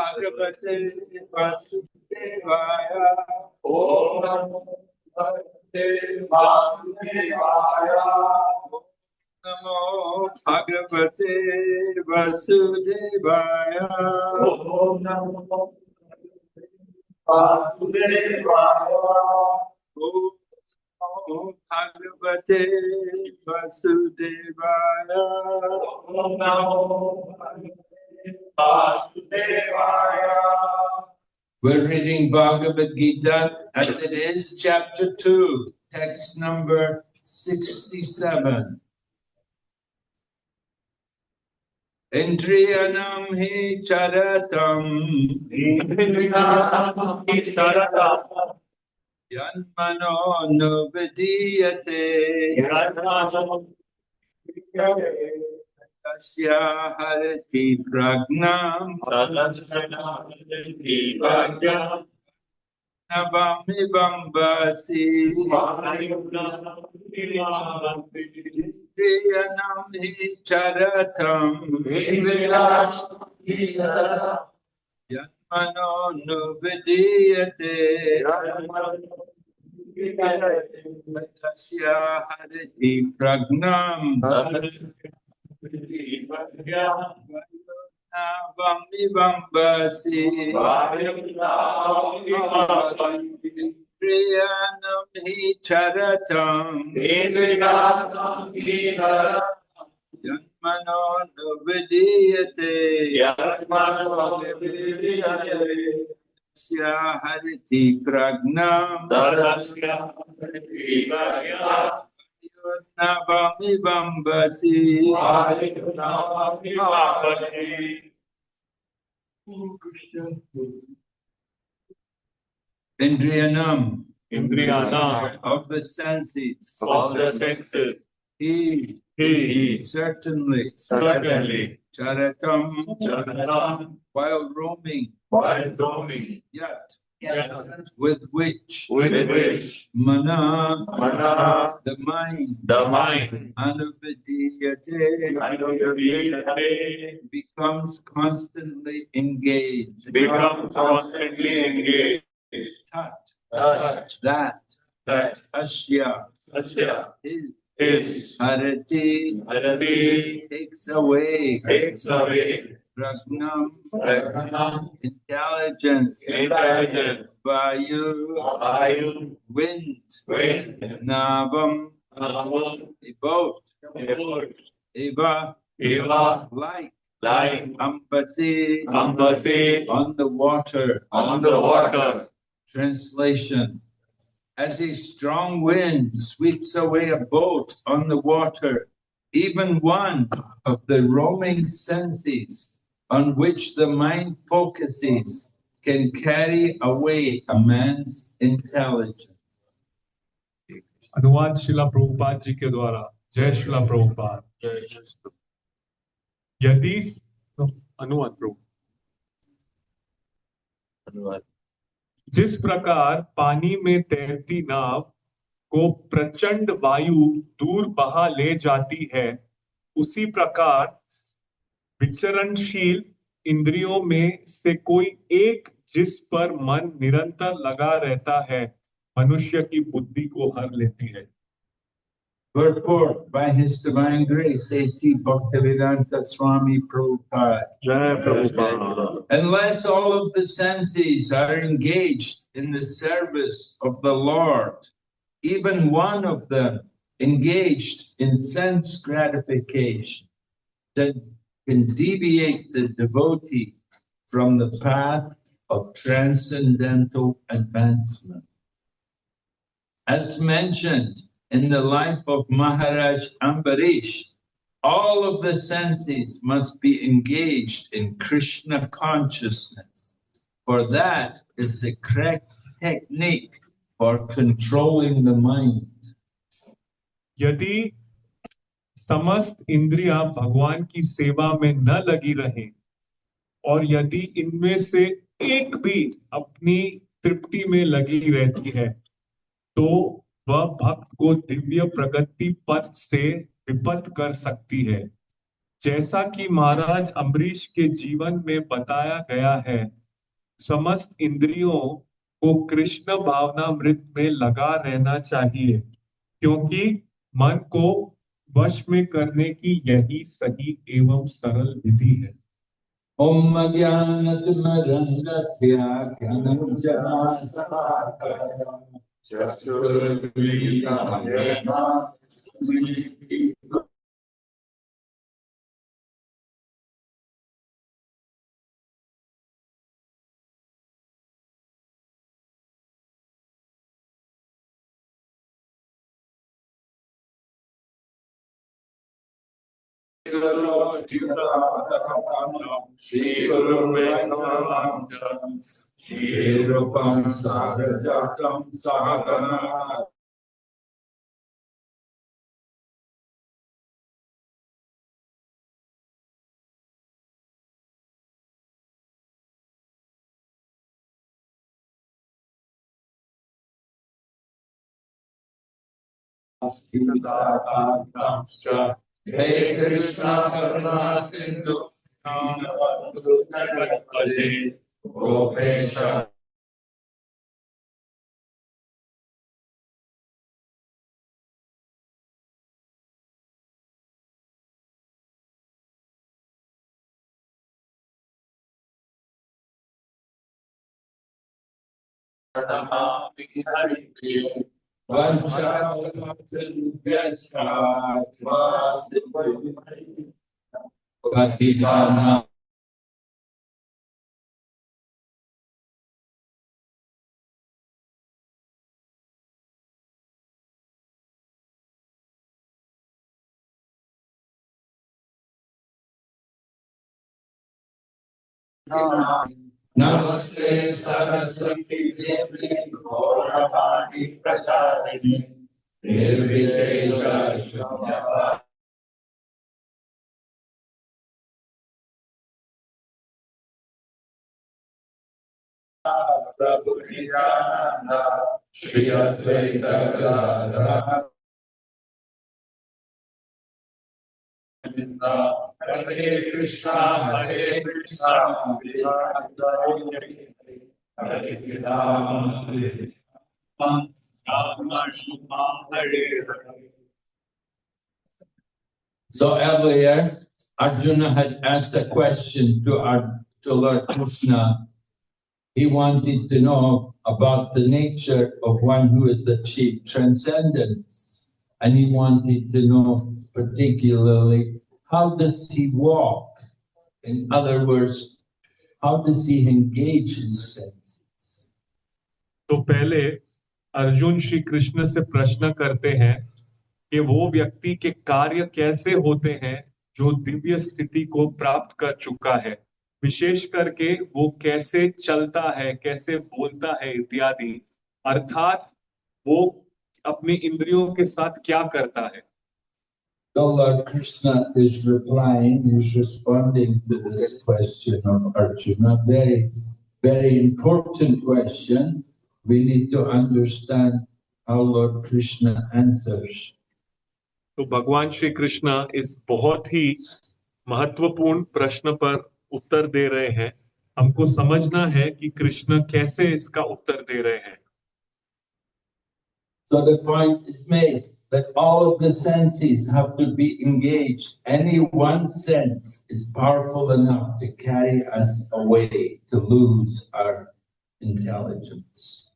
भगवते वासुदेवाय। ओम नमो भगवते वासुदेवाय। नमो भगवते वासुदेवाय। ओम नमो वासुदेवाय। ओम नमो भगवते वासुदेवाय। ओम नमो Vasudevaya. We're reading Bhagavad Gita as it is, chapter 2, text number 67. Indriyanam hi charatam yanmano nuvidiyate tasya harati pragnam navami bambasi indriyanam hi charatam yanmano nuvidiyate tasya harati pragnam navami bambasi indriyanam hi charatam yanmano nuvidiyate tasya harati pragnam navami bambasi Indriyanam of the senses. He certainly charatam while roaming yet with which mana the mind anuvidiyate becomes constantly engaged. Tat that asya is harati takes away pragnam intelligence vayu wind navam a boat eva like ambasi on the water. Translation: as a strong wind sweeps away a boat on the water, even one of the roaming senses on which the mind focuses can carry away a man's intelligence. अनुवाद शिला प्रभुपाद जी के द्वारा। जय शिला प्रभुपाद। यदि अनुवाद जिस प्रकार पानी में तैरती नाव को प्रचंड वायु दूर बहा ले जाती है, उसी प्रकार विचरणशील इंद्रियों में से कोई एक जिस पर मन निरंतर लगा रहता है, मनुष्य की बुद्धि को हर लेती है। Wherefore, by His divine grace, A.C. Bhaktivedanta Swami Prabhupada. Jai Prabhupada. Unless all of the senses are engaged in the service of the Lord, even one of them engaged in sense gratification, that can deviate the devotee from the path of transcendental advancement. As mentioned in the life of Maharaj Ambarish, all of the senses must be engaged in Krishna consciousness, for that is the correct technique for controlling the mind. यदि समस्त इंद्रियां भगवान की सेवा में न लगी रहें और यदि इनमें से एक भी अपनी तृप्ति में लगी रहती है, तो वह भक्त को दिव्य प्रगति पथ से विपत्त कर सकती है। जैसा कि महाराज अम्बरीश के जीवन में बताया गया है, समस्त इंद्रियों को कृष्ण भावनामृत में लगा रहना चाहिए, क्योंकि मन को वश में करने की यही सही एवं सरल विधि है। Om Jnanatimarandasya Jnananjana Chaturveditam Yena Shri Guru Venkatram Shri Rupam Sahajatam Sahadana Sita Hey Krishna Karuna Sindhu Pade Gopesha Vancha Namaste Saraswati Devi Gauravani Pracharini Nirvishesha Shunyava Prabhu Nityananda Shri Advaita Gadadhara Hare Krishna Hare Krishna Hare Rama Hare So earlier, Arjuna had asked a question to Lord Krishna. He wanted to know about the nature of one who has achieved transcendence. And he wanted to know particularly, how does he walk? In other words, how does he engage in senses? तो पहले अर्जुन श्री कृष्ण से प्रश्न करते हैं कि वो व्यक्ति के कार्य कैसे होते हैं जो दिव्य स्थिति को प्राप्त कर चुका है, विशेष करके वो कैसे चलता है, कैसे बोलता है इत्यादि, अर्थात वो अपनी इंद्रियों के साथ क्या करता है। So Lord Krishna is replying, is responding to this question of Arjuna. Very, very important question. We need to understand how Lord Krishna answers. तो भगवान श्री कृष्ण इस बहुत ही महत्वपूर्ण प्रश्न पर उत्तर दे रहे हैं। हमको समझना है कि कृष्ण कैसे इसका उत्तर दे रहे हैं। So the point is made that all of the senses have to be engaged. Any one sense is powerful enough to carry us away, to lose our intelligence.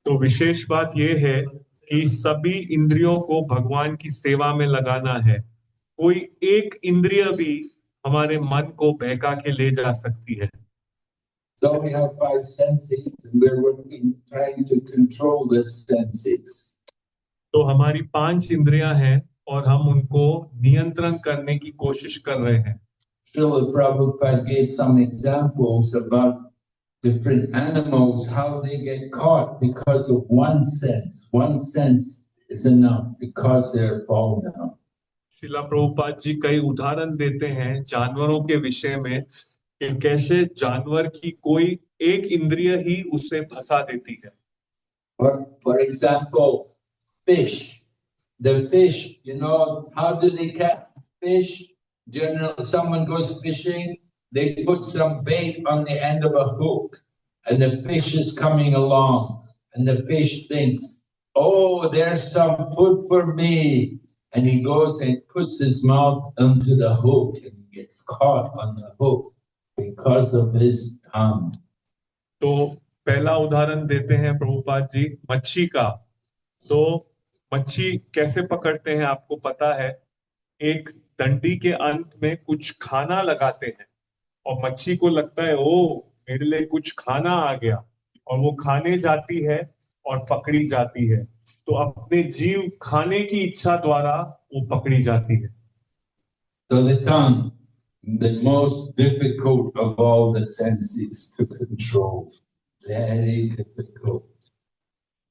तो विशेष बात यह है कि सभी इंद्रियों को भगवान की सेवा में लगाना है। कोई एक इंद्रिय भी हमारे मन को बहका के ले जा सकती है। So we have 5 senses and we're working, trying to control the senses. तो हमारी 5 इंद्रियां हैं और हम उनको नियंत्रण करने की कोशिश कर रहे हैं। Srila Prabhupada gave some examples about different animals, how they get caught because of one sense. One sense is enough to cause their fall down. Srila Prabhupada ji कई उदाहरण देते हैं जानवरों के विषय में कि कैसे जानवर की कोई एक इंद्रिय ही उसे फंसा देती है। For example, fish. the fish, you know, how do they catch fish? Generally, someone goes fishing, they put some bait on the end of a hook, and the fish is coming along, and the fish thinks, oh, there's some food for me. And he goes and puts his mouth onto the hook and gets caught on the hook because of his tongue. तो पहला उदाहरण देते हैं प्रभुपाद जी मच्छी का। तो मच्छी कैसे पकड़ते हैं आपको पता है, एक डंडी के अंत में कुछ खाना लगाते हैं और मच्छी को लगता है ओ मेरे लिए कुछ खाना आ गया, और वो खाने जाती है और पकड़ी जाती है। तो अपने जीव खाने की इच्छा द्वारा वो पकड़ी जाती है। So the tongue, the most difficult of all the senses to control, very difficult.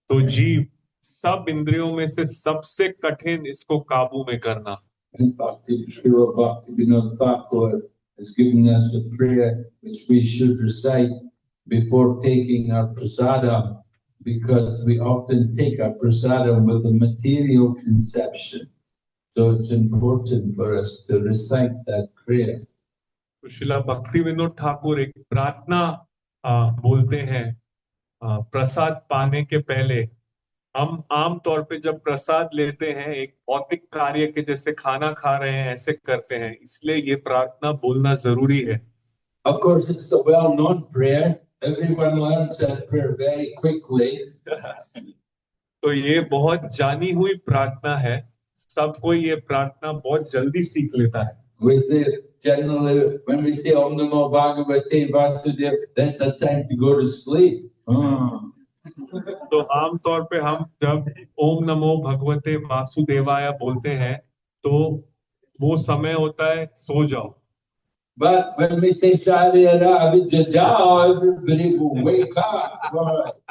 तो जीव सब इंद्रियों में से सबसे कठिन इसको काबू में करना। In fact, Srila Bhaktivinoda Thakur has given us a prayer which we should recite before taking our prasadam, because we often take our prasadam with a material conception. So it's important for us to recite that prayer. तो श्रीला भक्ति विनोद ठाकुर एक प्रार्थना बोलते हैं प्रसाद पाने के पहले। हम आम तौर पे जब प्रसाद लेते हैं एक भौतिक कार्य के जैसे खाना खा रहे हैं ऐसे करते हैं, इसलिए ये प्रार्थना बोलना जरूरी है। Of course, it's a well-known prayer. Everyone learns that prayer very quickly. तो ये बहुत जानी हुई प्रार्थना है, सबको ये प्रार्थना बहुत जल्दी सीख लेता है। We say generally when we say Om Namo Bhagavate Vasudeva, that's a time to go to sleep. तो आम तौर पे हम जब ओम नमो भगवते वासुदेवाय बोलते हैं तो वो समय होता है सो जाओ। But when we say Sharira Avijjadao, everybody will wake up.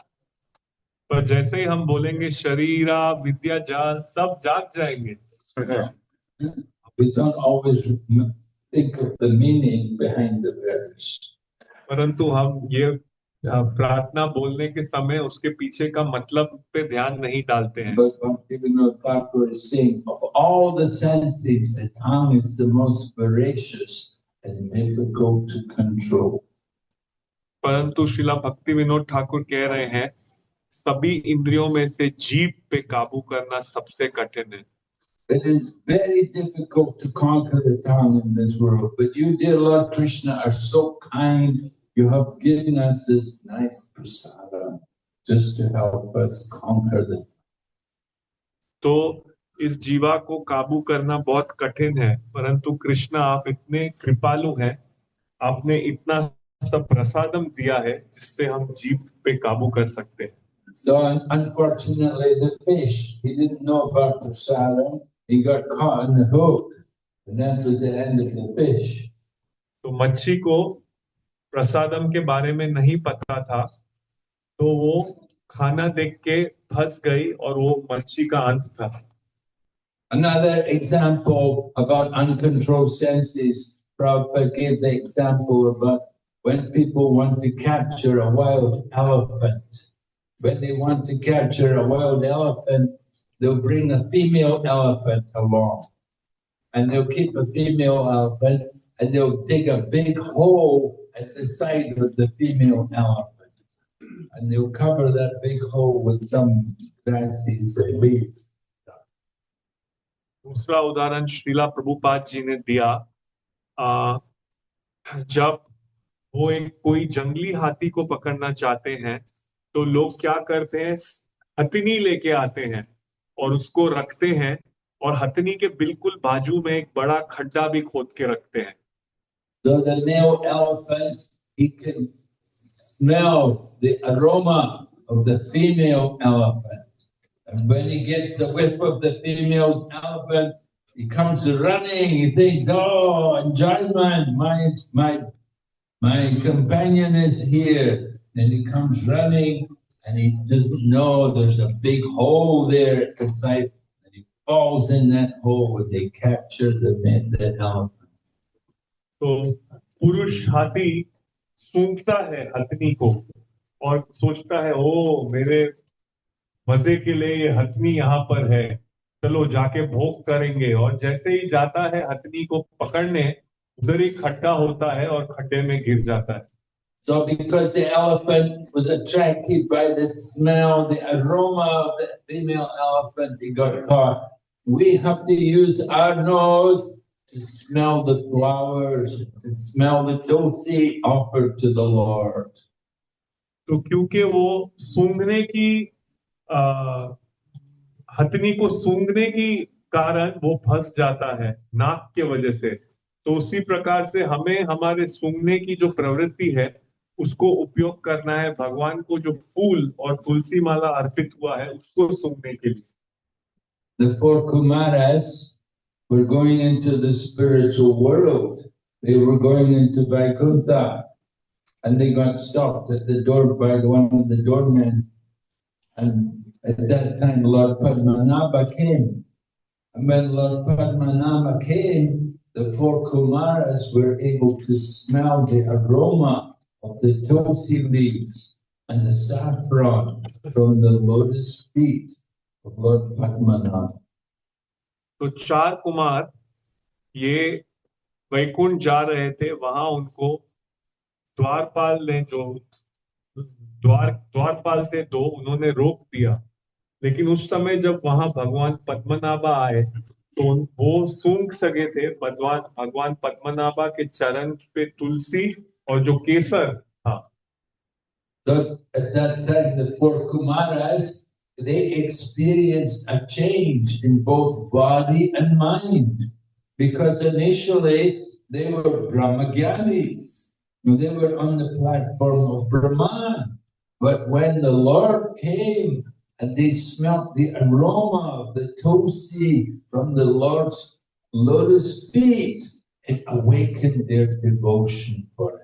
पर जैसे ही हम बोलेंगे शरीरा विद्या जाल, सब जाग जाएंगे। We don't always think of the meaning behind the verse. परंतु हम ये प्रार्थना बोलने के समय उसके पीछे का मतलब पे ध्यान नहीं डालते हैं। But Bhaktivinoda Thakur is saying, of all the senses, the tongue is the most voracious and difficult to control. परंतु श्रीला भक्ति विनोद ठाकुर कह रहे हैं सभी इंद्रियों में से जीभ पे काबू करना सबसे कठिन है। It is very difficult to conquer the tongue in this world, but you, dear Lord Krishna, are so kind. You have given us this nice prasadam just to help us conquer the tongue. तो इस जीवा को काबू करना बहुत कठिन है, परंतु कृष्ण आप इतने कृपालु हैं, आपने इतना सब प्रसादम दिया है जिससे हम जीव पे काबू कर सकते हैं। So unfortunately, the fish, he didn't know about prasadam. He got caught in the hook, and that was the end of the fish. तो मच्छी को प्रसादम के बारे में नहीं पता था, तो वो खाना देख के फंस गई और वो मच्छी का अंत था। Another example about uncontrolled senses, Prabhupada gave the example about when people want to capture a wild elephant. When they want to capture a wild elephant, they'll bring a female elephant along, and they'll keep a female elephant, and they'll dig a big hole at the side of the female elephant, and they'll cover that big hole with some grasses and leaves. दूसरा उदाहरण श्रीला प्रभुपाद जी ने दिया, जब वो एक कोई जंगली हाथी को पकड़ना चाहते हैं तो लोग क्या करते हैं, हथनी लेके आते हैं और उसको रखते हैं और हथनी के बिल्कुल बाजू में एक बड़ा खड्डा भी खोद के रखते हैं। So the male elephant, he can smell the aroma of the female elephant. And when he gets a whiff of the female elephant, he comes running. He thinks, "Oh, enjoyment! My companion is here." And he comes running, and he doesn't know there's a big hole there at the side. And he falls in that hole, and they capture the elephant. तो पुरुष हाथी सूंघता है हथनी को और सोचता है ओ मेरे मजे के लिए ये हथनी यहाँ पर है, चलो जाके भोग करेंगे, और जैसे ही जाता है हथनी को पकड़ने, उधर ही खड्डा होता है और खड्डे में गिर जाता है। So because the elephant was attracted by the smell, the aroma of the female elephant, he got caught. We have to use our nose to smell the flowers, to smell the tulsi offered to the Lord. तो क्योंकि वो सूंघने की आ, हथनी को सूंघने की कारण वो फंस जाता है नाक के वजह से, तो उसी प्रकार से हमें हमारे सूंघने की जो प्रवृत्ति है उसको उपयोग करना है भगवान को जो फूल और तुलसी माला अर्पित हुआ है उसको सूंघने के लिए। The four Kumaras were going into the spiritual world. They were going into Vaikuntha, and they got stopped at the door by one of the doormen. And at that time, Lord Padmanabha came. And when Lord Padmanabha came, the four Kumaras were able to smell the aroma of the tulsi leaves and the saffron from the lotus feet of Lord Padmanabha. तो चार कुमार ये वैकुंठ जा रहे थे, वहां उनको द्वारपाल ने, जो द्वारपाल थे दो, उन्होंने रोक दिया। लेकिन उस समय जब वहां भगवान पद्मनाभा आए तो वो सूंघ सके थे भगवान पद्मनाभा के चरण पे तुलसी और जो केसर था। So at that time, the four Kumaras, they experienced a change in both body and mind, because initially they were Brahmagyanis. They were on the platform of Brahman. But when the Lord came and they smelt the aroma of the tulsi from the Lord's lotus feet, it awakened their devotion for him.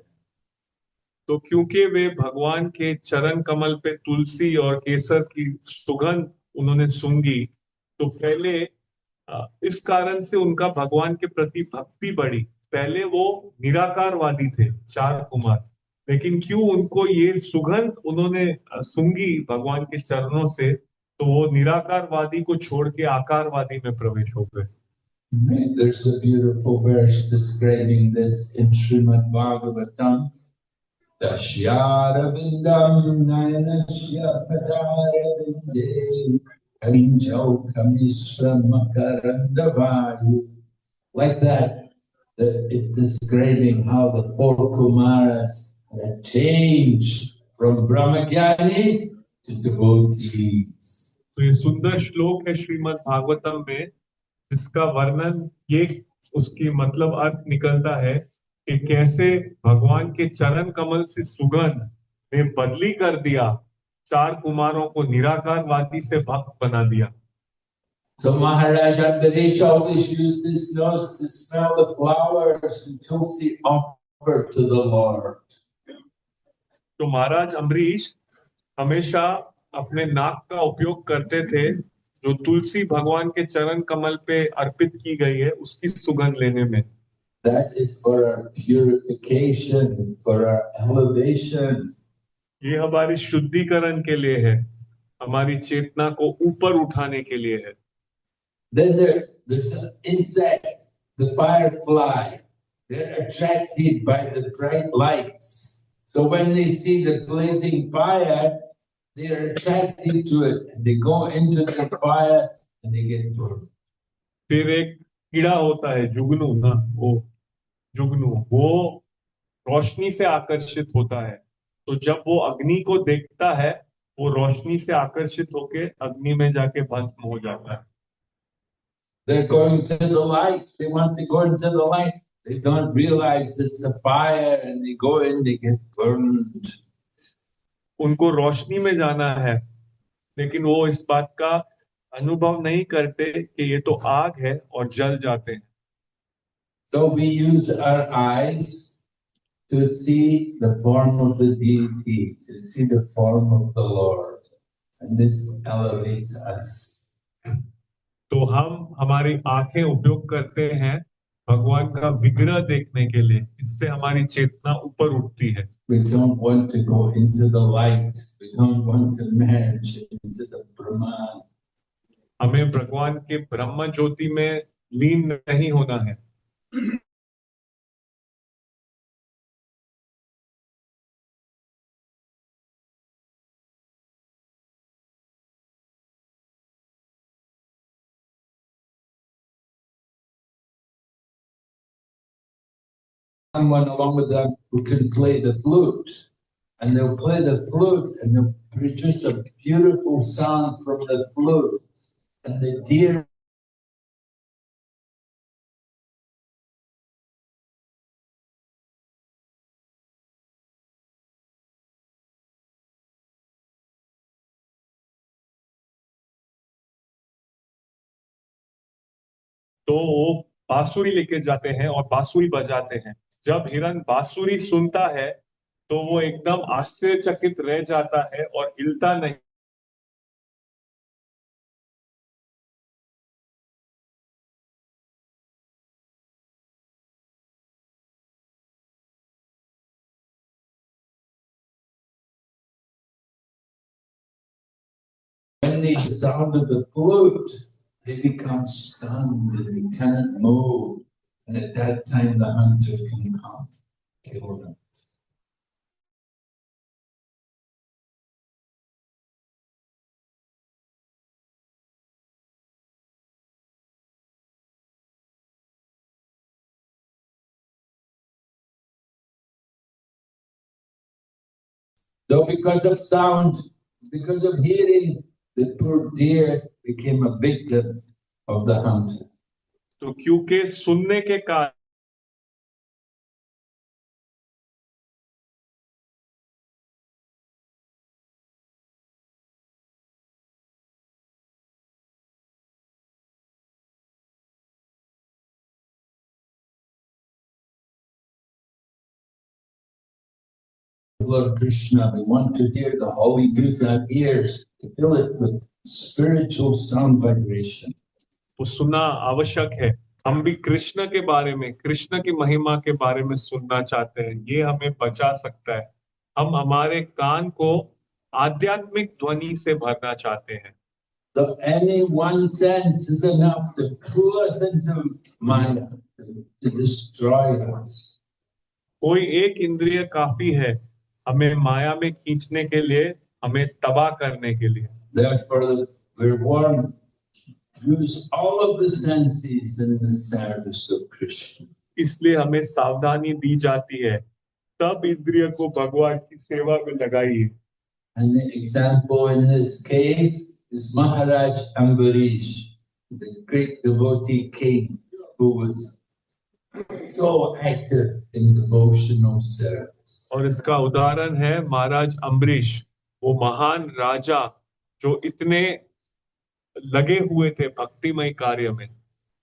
तो क्योंकि वे भगवान के चरण कमल पे तुलसी और केसर की सुगंध उन्होंने सूंघी, तो पहले इस कारण से उनका भगवान के प्रति भक्ति बढ़ी। पहले वो निराकारवादी थे चार कुमार, लेकिन क्यों उनको ये सुगंध उन्होंने सूंघी भगवान के चरणों से, तो वो निराकारवादी को छोड़ के आकारवादी में प्रवेश हो गए। There's a beautiful verse describing this in Srimad Bhagavatam. Dashyara vindam nayanasya padara vinde kalinjau kamishra makarandavayu. Like that, it's describing how the four Kumaras had changed from Brahmagyanis to devotees. तो ये सुंदर श्लोक है श्रीमद् भागवतम में, जिसका वर्णन ये उसकी मतलब अर्थ निकलता है कि कैसे भगवान के चरण कमल से सुगंध ने बदली कर दिया, चार कुमारों को निराकारवादी से भक्त बना दिया। So Maharaj Ambarish always used his nose to smell the flowers and tulsi offered to the Lord. तो महाराज अम्बरीश हमेशा अपने नाक का उपयोग करते थे जो तुलसी भगवान के चरण कमल पे अर्पित की गई है उसकी सुगंध लेने में। That is for our purification, for our elevation. ये हमारी शुद्धिकरण के लिए है, हमारी चेतना को ऊपर उठाने के लिए है। Then there's an insect, the firefly. They're attracted by the bright lights. So when they see the blazing fire, they're attracted to it, and they go into the fire and they get burned. फिर एक कीड़ा होता है जुगनू ना, वो जुगनू वो रोशनी से आकर्षित होता है, तो जब वो अग्नि को देखता है वो रोशनी से आकर्षित होके अग्नि में जाके भस्म हो जाता है। They're going to the light. They want to go into the light. They don't realize it's a fire, and they go in, they get burned. उनको रोशनी में जाना है, लेकिन वो इस बात का अनुभव नहीं करते कि ये तो आग है और जल जाते हैं। So we use our eyes to see the form of the deity, to see the form of the Lord, and this elevates us. तो हम हमारी आंखें उपयोग करते हैं भगवान का विग्रह देखने के लिए, इससे हमारी चेतना ऊपर उठती है। We don't want to go into the light. We don't want to merge into the Brahman. हमें भगवान के ब्रह्म ज्योति में लीन नहीं होना है। Someone along with them who can play the flute, and they'll play the flute and they'll produce a beautiful sound from the flute, and the deer तो वो बांसुरी लेके जाते हैं और बांसुरी बजाते हैं। जब हिरन बांसुरी सुनता है तो वो एकदम आश्चर्यचकित रह जाता है और हिलता नहीं। when they sound of the flute, they become stunned and they cannot move. And at that time, the hunter can come kill them. So because of sound, because of hearing, the poor deer became a victim of the hunter. तो क्योंकि सुनने के कारण Lord Krishna, we want to hear the holy use our ears to fill it with spiritual sound vibration. वो सुनना आवश्यक है। हम भी कृष्ण के बारे में, कृष्ण की महिमा के बारे में सुनना चाहते हैं। ये हमें बचा सकता है। हम हमारे कान को आध्यात्मिक ध्वनि से भरना चाहते हैं। So any one sense is enough to pull us into Maya, to destroy us. कोई एक इंद्रिय काफी है हमें माया में खींचने के लिए, हमें तबाह करने के लिए। Therefore, we're warned, use all of the senses in the service of Krishna. इसलिए हमें सावधानी दी जाती है, तब इंद्रिय को भगवान की सेवा में लगाइए। And the example in this case is Maharaj Ambarish, the great devotee king who was so active in devotional service. और इसका उदाहरण है महाराज अम्बरीश, वो महान राजा जो इतने लगे हुए थे भक्तिमय कार्य में।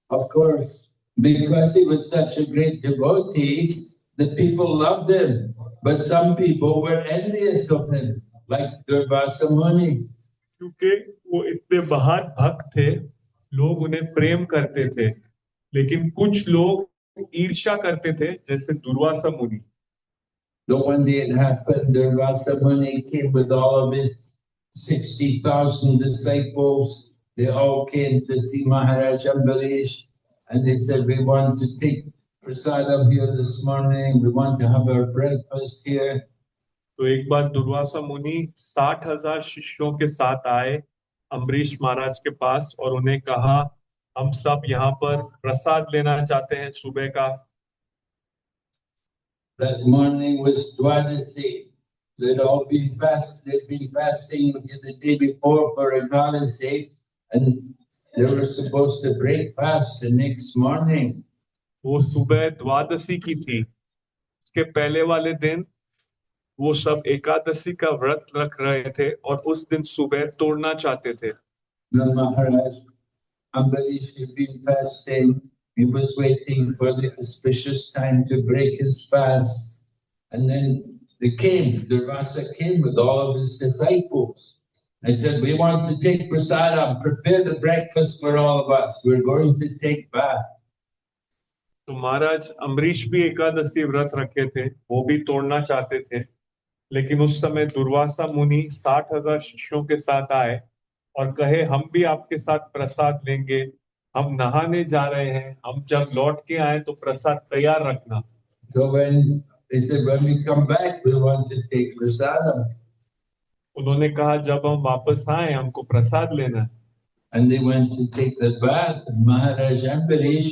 Of course, because he was such a great devotee, the people loved him, but some people were envious of him, like Durvasa Muni. क्योंकि वो इतने महान भक्त थे, लोग उन्हें प्रेम करते थे, लेकिन कुछ लोग ईर्ष्या करते थे, जैसे दुर्वासा मुनि। So one day it happened, Durvasa Muni came with all of his 60,000 disciples. They all came to see Maharaj Ambarish, and they said, we want to take prasadam here this morning, we want to have our breakfast here. तो एक बार दुर्वासा मुनि 60,000 शिष्यों के साथ आए अम्बरीश महाराज के पास और उन्हें कहा, हम सब यहाँ पर प्रसाद लेना चाहते हैं सुबह का। That morning was Dwadasi. They'd been fasting the day before for Ekadasi, and they were supposed to break fast the next morning. वो सुबह द्वादशी की थी, उसके पहले वाले दिन वो सब एकादशी का व्रत रख रहे थे और उस दिन सुबह तोड़ना चाहते थे। Then Maharaj Ambarish had been fasting. He was waiting for the auspicious time to break his fast. And then Durvasa came with all of his disciples. They said, we want to take prasadam, prepare the breakfast for all of us. We're going to take bath. तो महाराज अम्बरीश भी एकादशी व्रत रखे थे, वो भी तोड़ना चाहते थे, लेकिन उस समय दुर्वासा मुनि 60,000 शिष्यों के साथ आए और कहे हम भी आपके साथ प्रसाद लेंगे, हम नहाने जा रहे हैं, हम जब लौट के आए तो प्रसाद तैयार रखना। So when they said, when we come back, we want to take prasadam. उन्होंने कहा जब हम वापस आए हमको प्रसाद लेना है। And they went to take the bath, and Maharaj Ambarish,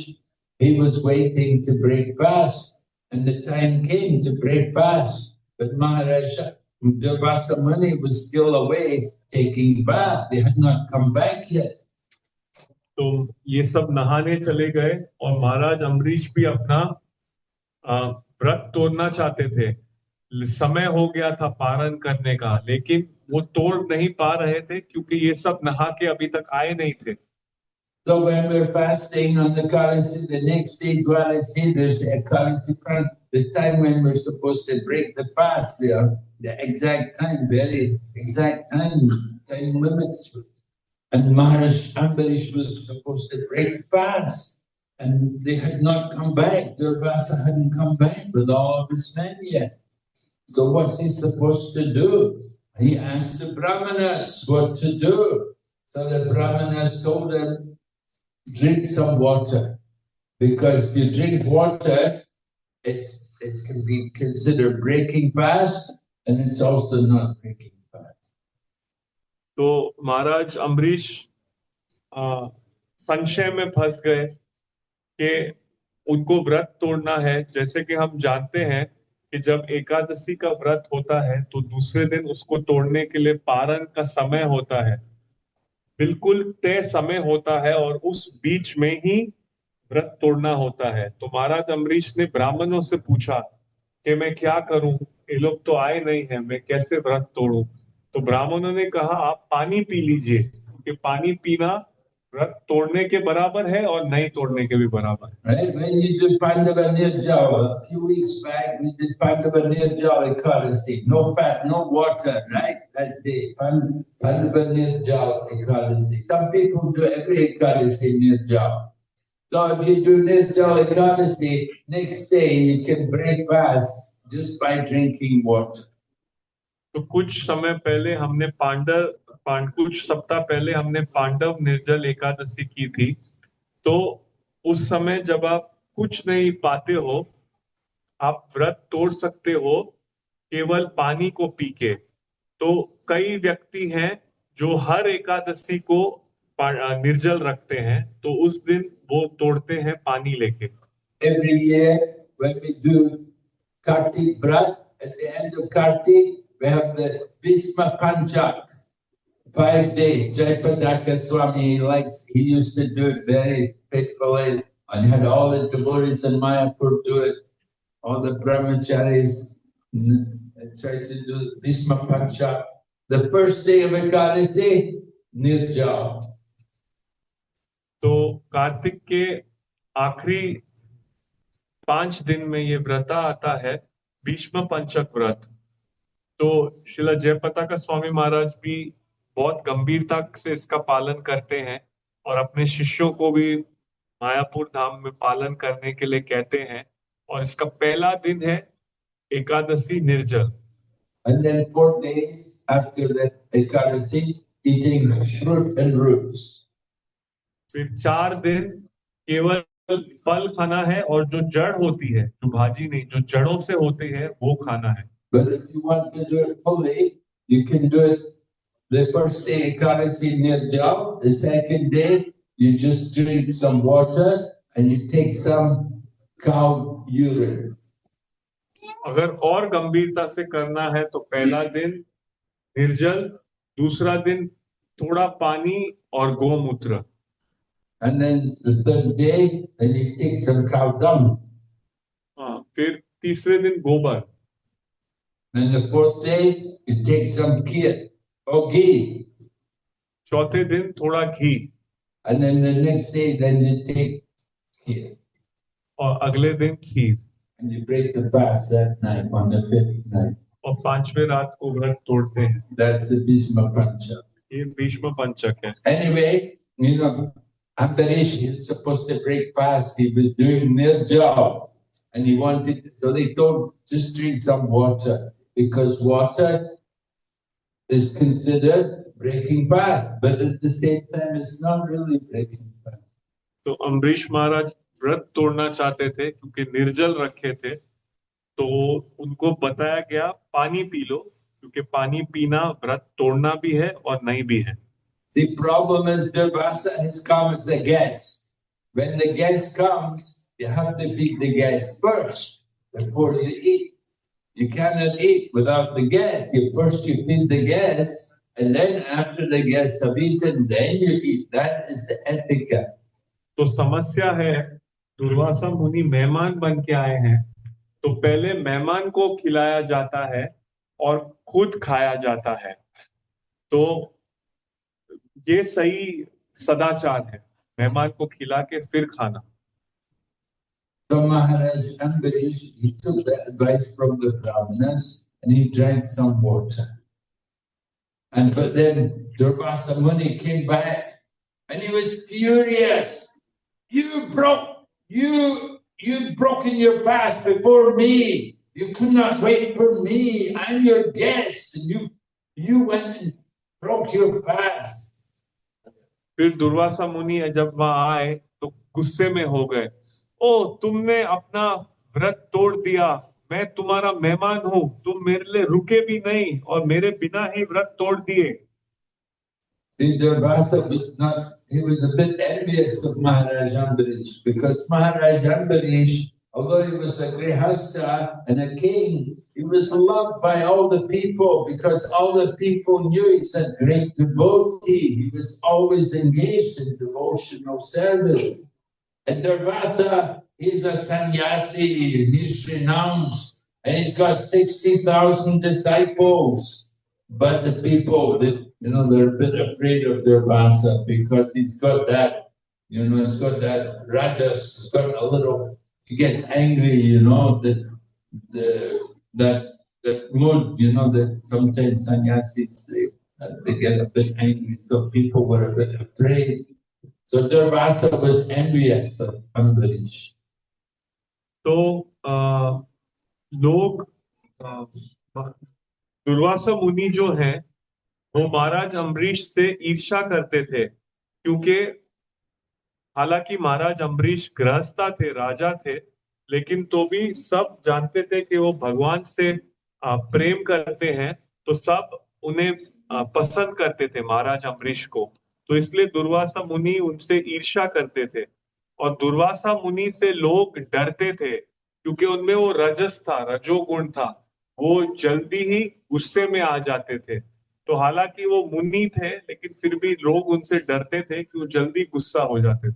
he was waiting to break fast, and the time came to break fast. But Maharaj Durvasa Muni was still away taking bath. They had not come back yet. तो ये सब नहाने चले गए और महाराज अम्बरीश भी अपना व्रत तोड़ना चाहते थे। समय हो गया था पारण करने का, लेकिन वो तोड़ नहीं पा रहे थे क्योंकि ये सब नहा के अभी तक आए नहीं थे। So when we're fasting on the Ekadasi, the next day Dwadasi, there's Ekadasi Pran, the time when we're supposed to break the fast there, the exact time, very exact time limits. And Maharaj Ambarish was supposed to break the fast, and they had not come back. Durvasa hadn't come back with all of his men yet. So what's he supposed to do? He asked the Brahmanas what to do. So the Brahmanas told him, drink some water, because if you drink water, it can be considered breaking fast, and it's also not breaking fast. तो महाराज अम्बरीश संशय में फंस गए कि उनको व्रत तोड़ना है। जैसे कि हम जानते हैं कि जब एकादशी का व्रत होता है तो दूसरे दिन उसको तोड़ने के लिए पारण का समय होता है, बिल्कुल तय समय होता है, और उस बीच में ही व्रत तोड़ना होता है। तो महाराज अम्बरीश ने ब्राह्मणों से पूछा कि मैं क्या करूं, ये लोग तो आए नहीं हैं, मैं कैसे व्रत तोड़ूं। तो ब्राह्मणों ने कहा आप पानी पी लीजिए, क्योंकि पानी पीना व्रत तोड़ने के बराबर है और नहीं तोड़ने के भी बराबर है। Right? When you do Pandava Nirjala, a few weeks back we did Pandava Nirjala Ekadasi, no fat, no water, right? That day, Pandava Nirjala Ekadasi. Some people do every Ekadasi Nirjala. So if you do Nirjala Ekadasi, next day you can break fast just by drinking water. तो कुछ समय पहले हमने कुछ सप्ताह पहले हमने पांडव निर्जल एकादशी की थी। तो उस समय जब आप कुछ नहीं पाते हो, आप व्रत तोड़ सकते हो केवल पानी को पी के। तो कई व्यक्ति हैं जो हर एकादशी को निर्जल रखते हैं, तो उस दिन वो तोड़ते हैं पानी लेके। Every year when we do Kartik Vrat, at the end of Kartik, we have the Bhisma Panchak, 5 days. Jayapataka Swami, he used to do it very faithfully, and had all the devotees in Mayapur do it. All the brahmacharis try to do Bhisma Panchak. The first day of Ekadasi, Nirjal. तो कार्तिक के आखिरी 5 दिन में ये व्रत आता है, भीष्म पंचक व्रत। तो श्रीला जयपताका स्वामी महाराज भी बहुत गंभीरता से इसका पालन करते हैं और अपने शिष्यों को भी मायापुर धाम में पालन करने के लिए कहते हैं। और इसका पहला दिन है एकादशी निर्जल। And then 4 days after the Ekadasi, eating fruit and roots. फिर 4 दिन केवल फल खाना है, और जो जड़ होती है, जो भाजी नहीं, जो जड़ों से होते हैं वो खाना है। But if you want to do it fully, you can do it the first day Ekadasi Nirjal, the second day you just drink some water and you take some cow urine. अगर और गंभीरता से करना है तो पहला दिन निर्जल, दूसरा दिन थोड़ा पानी और गोमूत्र, And then the third day, then you take some cow dung. फिर तीसरे दिन गोबर, And the fourth day, you take some kheer or ghee. चौथे दिन थोड़ा घी, And then the next day, then you take kheer. और अगले दिन खीर, And you break the fast that night, on the 5th night. और 5वें रात को व्रत तोड़ते हैं। That's the Bhisma Panchak. ये भीष्म पंचक है। Anyway, Ambarish is supposed to break fast. He was doing Nirjal, and he wanted, so they told, just drink some water, because water is considered breaking fast, but at the same time, it's not really breaking fast. तो अम्बरीश महाराज व्रत तोड़ना चाहते थे क्योंकि निर्जल रखे थे, तो उनको बताया गया पानी पी लो, क्योंकि पानी पीना व्रत तोड़ना भी है और नहीं भी है। The problem is Durvasa has come as a guest. When the guest comes, you have to feed the guest first before you eat. You cannot eat without the guest. First you feed the guest, and then after the guests have eaten, then you eat. That is the etiquette. तो समस्या है, दुर्वासा मुनि मेहमान बन के आए हैं, तो पहले मेहमान को खिलाया जाता है और खुद खाया जाता है। तो ये सही सदाचार है, मेहमान को खिला के फिर खाना। So Maharaj Ambarish, he took the advice from the Brahmanas and he drank some water. But then Durvasa Muni came back and he was furious. You've broken your fast before me. You could not wait for me. I'm your guest, and you went and broke your fast. फिर दुर्वासा मुनि जब वहां आए तो गुस्से में हो गए। ओ, तुमने अपना व्रत तोड़ दिया, मैं तुम्हारा मेहमान हूँ, तुम मेरे लिए रुके भी नहीं और मेरे बिना ही व्रत तोड़ दिए। See, Durvasa he was a bit envious of Maharaj Ambarish, because Maharaj Ambarish, although he was a grihastha and a king, he was loved by all the people because all the people knew he's a great devotee. He was always engaged in devotional service. And Durvasa, he's a sannyasi, he's renounced, and he's got 60,000 disciples. But the people, they're a bit afraid of Durvasa because he's got that, he's got that rajas, he's got a little, he gets angry, that mood, that sometimes sannyasis, they get a bit angry, so people were a bit afraid. So Durvasa was envious of Ambarish. तो लोग दुर्वासा मुनि जो हैं वो महाराज अम्बरीश से ईर्ष्या करते थे, क्योंकि हालांकि महाराज अम्बरीश गृहस्था थे, राजा थे, लेकिन तो भी सब जानते थे कि वो भगवान से प्रेम करते हैं, तो सब उन्हें पसंद करते थे महाराज अम्बरीश को। तो इसलिए दुर्वासा मुनि उनसे ईर्ष्या करते थे और दुर्वासा मुनि से लोग डरते थे, क्योंकि उनमें वो रजस था, रजोगुण था, वो जल्दी ही गुस्से में आ जाते थे। तो हालांकि वो मुनि थे, लेकिन फिर भी लोग उनसे डरते थे कि वो जल्दी गुस्सा हो जाते थे।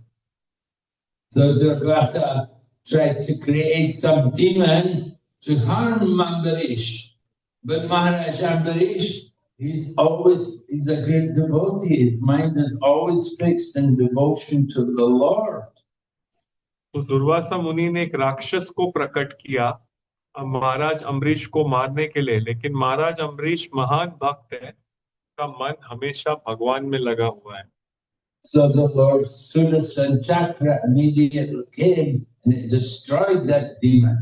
So Durvasa tried to create some demon to harm Ambarish. But Maharaj Ambarish, he's a great devotee. His mind is always fixed in devotion to the Lord. तो दुर्वासा मुनि ने एक राक्षस को प्रकट किया महाराज अम्बरीश को मारने के लिए, लेकिन महाराज अम्बरीश महान भक्त है, का मन हमेशा भगवान में लगा हुआ है। So the Lord Sudarshan Chakra immediately came and it destroyed that demon.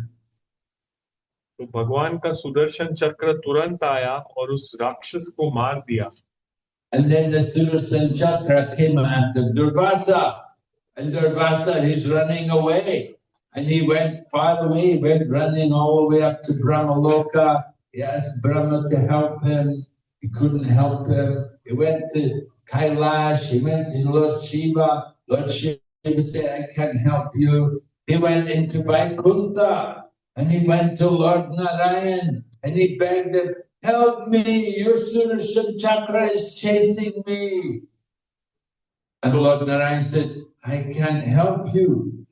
तो भगवान का सुदर्शन चक्र तुरंत आया और उस राक्षस को मार दिया। And then the Sudarshan Chakra came after Durvasa, and Durvasa is running away. And he went far away, he went running all the way up to Brahmaloka. He asked Brahma to help him. He couldn't help him. He went to Kailash, he went to Lord Shiva. Lord Shiva said, I can't help you. He went into Vaikuntha, and he went to Lord Narayan, and he begged him, help me, your Sudarshan Chakra is chasing me. And Lord Narayan said, I can't help you.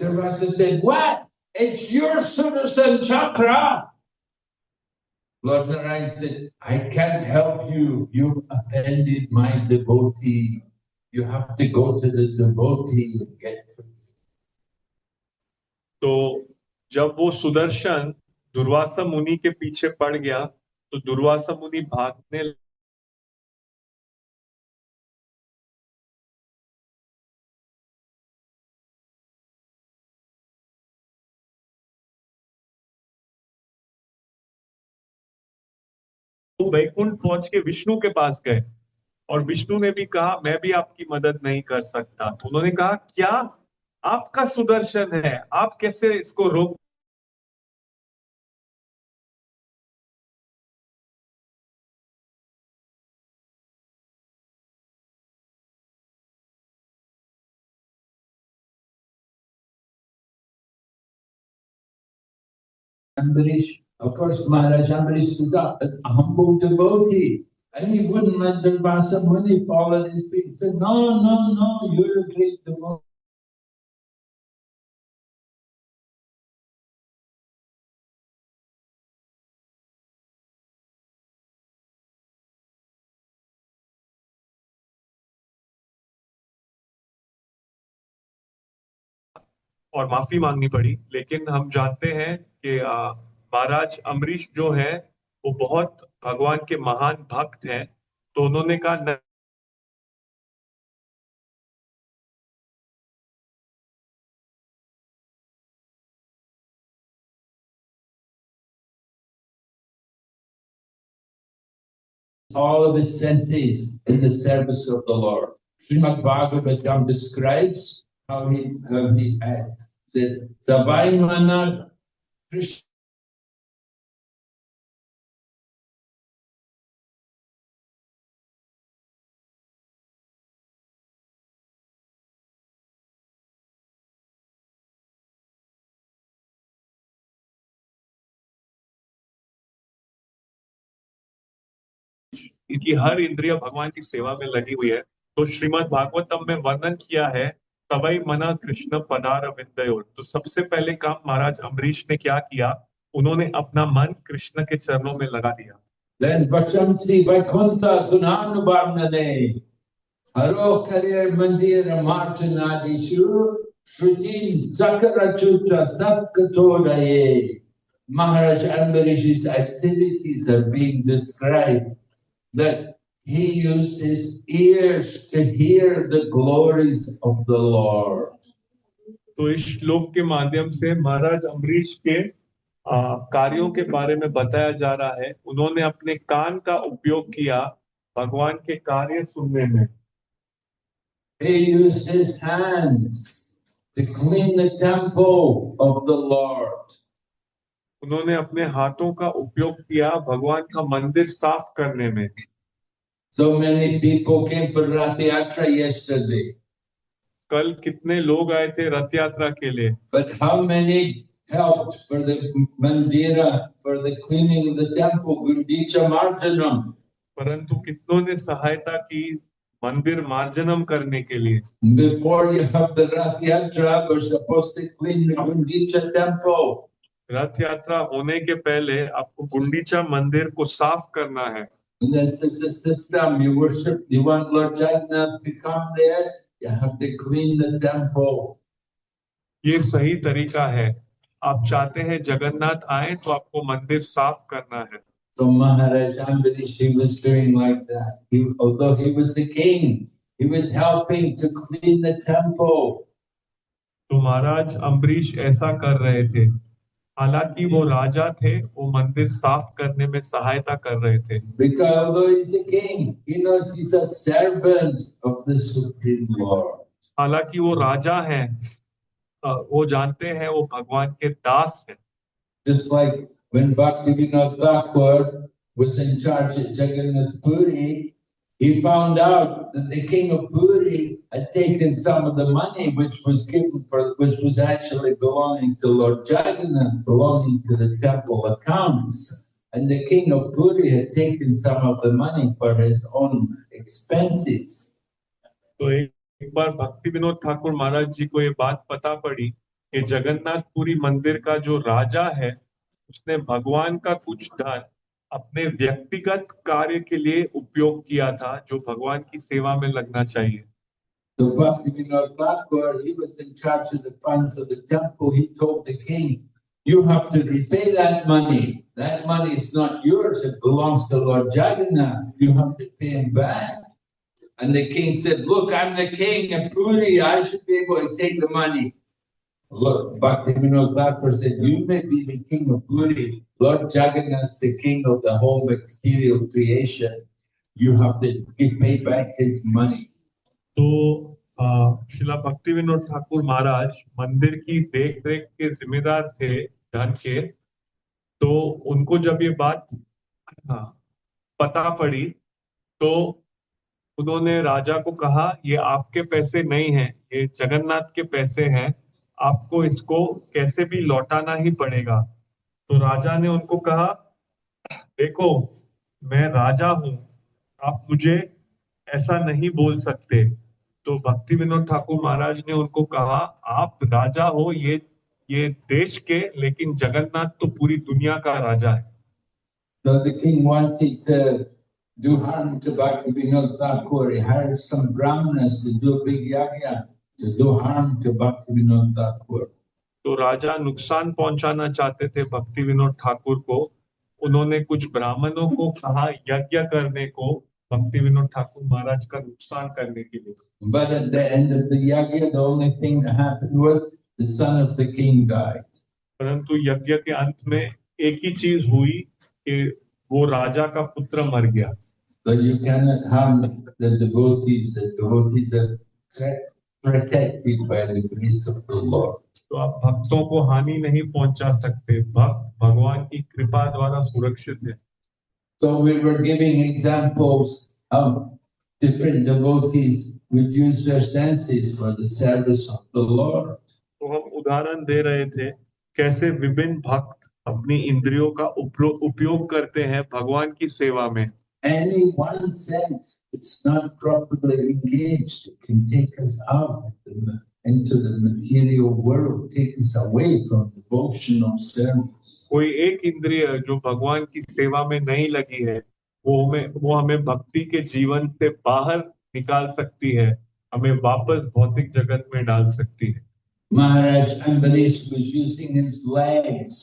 Durvasa said, what? It's your Sudarshan Chakra. Lord Narayan said, I can't help you. You've offended my devotee. You have to go to the devotee and get free. तो जब वो सुदर्शन दुर्वासा मुनि के पीछे पड़ गया, तो दुर्वासा मुनि भागने वैकुंठ पहुंच के विष्णु के पास गए और विष्णु ने भी कहा मैं भी आपकी मदद नहीं कर सकता। तो उन्होंने कहा क्या आपका सुदर्शन है, आप कैसे इसको रोक। Ambarish, of course, Maharaj Ambarish was a humble devotee, and he wouldn't let Durvasa Muni fall at his feet. He said, no, no, no, you're a great devotee. और माफी मांगनी पड़ी। लेकिन हम जानते हैं कि महाराज अम्बरीश जो है वो बहुत भगवान के महान भक्त हैं। तो उन्होंने कहा all of his senses in the service of the Lord. Srimad Bhagavatam describes how he said, Savaimana Krishna. इनकी हर इंद्रिय भगवान की सेवा में लगी हुई है। तो श्रीमद् भागवतम में वर्णन किया है तवई मना कृष्ण पदार विंदयोर। तो सबसे पहले काम महाराज अम्बरीश ने क्या किया, उन्होंने अपना मन कृष्ण के चरणों में लगा दिया। Then Vachamsi Vaikuntha Gunanubhamnane Haro Karir Mandira Martanadishu Shrutin Zakarachuta Satkatodaye. Maharaj Ambarish's activities are being described, that he used his ears to hear the glories of the Lord. तो इस श्लोक के माध्यम से महाराज अम्बरीश के कार्यों के बारे में बताया जा रहा है। उन्होंने अपने कान का उपयोग किया भगवान के कार्य सुनने में। He used his hands to clean the temple of the Lord. उन्होंने अपने हाथों का उपयोग किया भगवान का मंदिर साफ करने में। So many people came for Rath Yatra yesterday. कल कितने लोग आए थे रथ यात्रा के लिए। But how many helped for the mandira, for the cleaning of the temple, Gundicha Marjanam? परंतु कितनों ने सहायता की मंदिर मार्जनम करने के लिए। Before you have the Rath Yatra, we're supposed to clean the Gundicha temple. रथ यात्रा होने के पहले आपको गुंडीचा मंदिर को साफ करना है। And that's a system. You worship, you want Lord Jagannath to come there, you have to clean the temple. ये सही तरीका है। आप चाहते हैं जगन्नाथ आए तो आपको मंदिर साफ करना है। So Maharaj Ambarish, he was doing like that. Although he was a king, he was helping to clean the temple. तो महाराज अम्बरीश ऐसा कर रहे थे, हालांकि वो राजा थे, वो मंदिर साफ करने में सहायता कर रहे थे। Because although he's a king, he knows he's a servant of the Supreme Lord. हालांकि वो राजा हैं, वो जानते हैं वो भगवान के दास हैं। Just like when Bhaktivinoda Thakur was in charge at Jagannath Puri, he found out that the king of Puri had taken some of the money which was actually belonging to Lord Jagannath, belonging to the temple accounts. And the king of Puri had taken some of the money for his own expenses. तो एक बार भक्ति विनोद ठाकुर महाराज जी को ये बात पता पड़ी कि जगन्नाथपुरी मंदिर का जो राजा है उसने भगवान का कुछ धन अपने व्यक्तिगत कार्य के लिए उपयोग किया था जो भगवान की सेवा में लगना चाहिए। So Bhakti Vinod Thakur, he was in charge of the funds of the temple. He told the king, you have to repay that money. That money is not yours. It belongs to Lord Jagannath. You have to pay him back. And the king said, look, I'm the king of Puri. I should be able to take the money. Lord Bhaktivinoda Thakur said, "You may be the king of Puri, Lord Jagannath, the king of the whole material creation. You have to pay back his money." तो शिला भक्ति विनोद ठाकुर महाराज मंदिर की देख रेख के जिम्मेदार थे धन के। तो उनको जब ये बात पता पड़ी तो उन्होंने राजा को कहा, ये आपके पैसे नहीं हैं, ये जगन्नाथ के पैसे हैं, आपको इसको कैसे भी लौटाना ही पड़ेगा। तो राजा ने उनको कहा, देखो मैं राजा हूं, आप मुझे ऐसा नहीं बोल सकते। तो भक्ति विनोद ठाकुर महाराज ने उनको कहा, आप राजा हो ये देश के, लेकिन जगन्नाथ तो पूरी दुनिया का राजा है। So the king wanted to do harm to Bhaktivinoda Thakur. He hired some brahmanas to do a big yajna to do harm to Bhaktivinoda Thakur. तो राजा नुकसान पहुंचाना चाहते थे भक्ति विनोद ठाकुर को। उन्होंने कुछ ब्राह्मणों को कहा यज्ञ करने को भक्ति विनोद ठाकुर महाराज का नुकसान करने के लिए। But at the end of the yajna, the only thing that happened was the son of the king died. परंतु यज्ञ के अंत में एक ही चीज हुई कि वो राजा का पुत्र मर गया। So you cannot harm the devotees. The devotees are protected by the grace of the Lord. तो आप भक्तों को हानि नहीं पहुंचा सकते, भक्त भगवान की कृपा द्वारा सुरक्षित है। So we were giving examples of different devotees would use their senses for the service of the Lord. तो हम उदाहरण दे रहे थे कैसे विभिन्न भक्त अपनी इंद्रियों का उपयोग करते हैं भगवान की सेवा में। Any one sense it's not properly engaged, it can take us out into the material world, take us away from devotional service. कोई एक इंद्रिय जो भगवान की सेवा में नहीं लगी है, वो हमें भक्ति के जीवन से बाहर निकाल सकती है, हमें वापस भौतिक जगत में डाल सकती है। Maharaj Ambarish was using his legs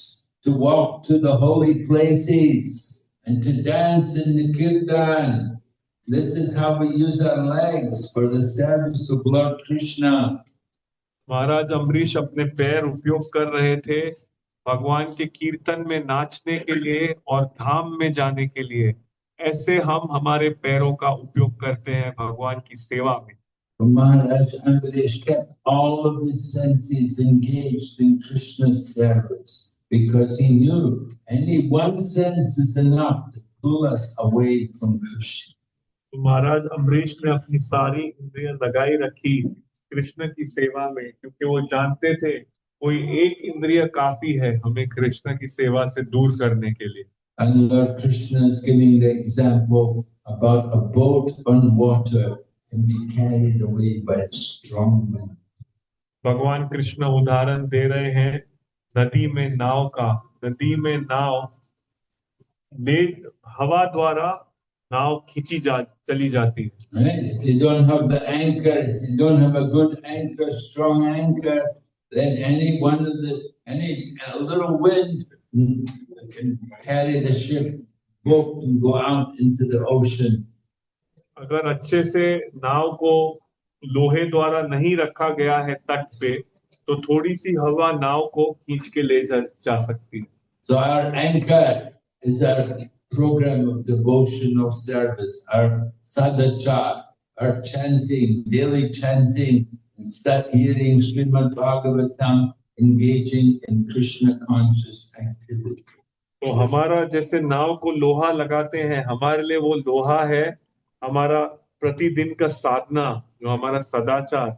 to walk to the holy places and to dance in the kirtan. This is how we use our legs for the service of Lord Krishna. महाराज अम्बरीश अपने पैर उपयोग कर रहे थे भगवान के कीर्तन में नाचने के लिए और धाम में जाने के लिए। ऐसे हम हमारे पैरों का उपयोग करते हैं भगवान की सेवा में। Maharaj Ambarish kept all of his senses engaged in Krishna's service because he knew any one sense is enough to pull us away from Krishna. तो महाराज अम्बरीश ने अपनी सारी इंद्रियां लगाई रखी कृष्ण की सेवा में, क्योंकि वो जानते थे कोई एक इंद्रिय काफी है हमें कृष्ण की सेवा से दूर करने के लिए। And Lord Krishna is giving the example about a boat on water can be carried away by a strong wind. भगवान कृष्ण उदाहरण दे रहे हैं नदी में नाव का। नदी में नाव हवा द्वारा नाव खींची चली जाती है। Right? If you don't have the anchor, if you don't have a good anchor, strong anchor, then any little wind can carry the ship, boat, and go out into the ocean. अगर अच्छे से नाव को लोहे द्वारा नहीं रखा गया है तट पे, तो थोड़ी सी हवा नाव को खींच के ले जा सकती है। So our anchor is our program of devotional service, our sadhachar, our chanting, daily chanting, start hearing Srimad Bhagavatam, engaging in Krishna conscious activity. तो हमारा जैसे नाव को लोहा लगाते हैं, हमारे लिए वो लोहा है हमारा प्रतिदिन का साधना, जो हमारा सदाचार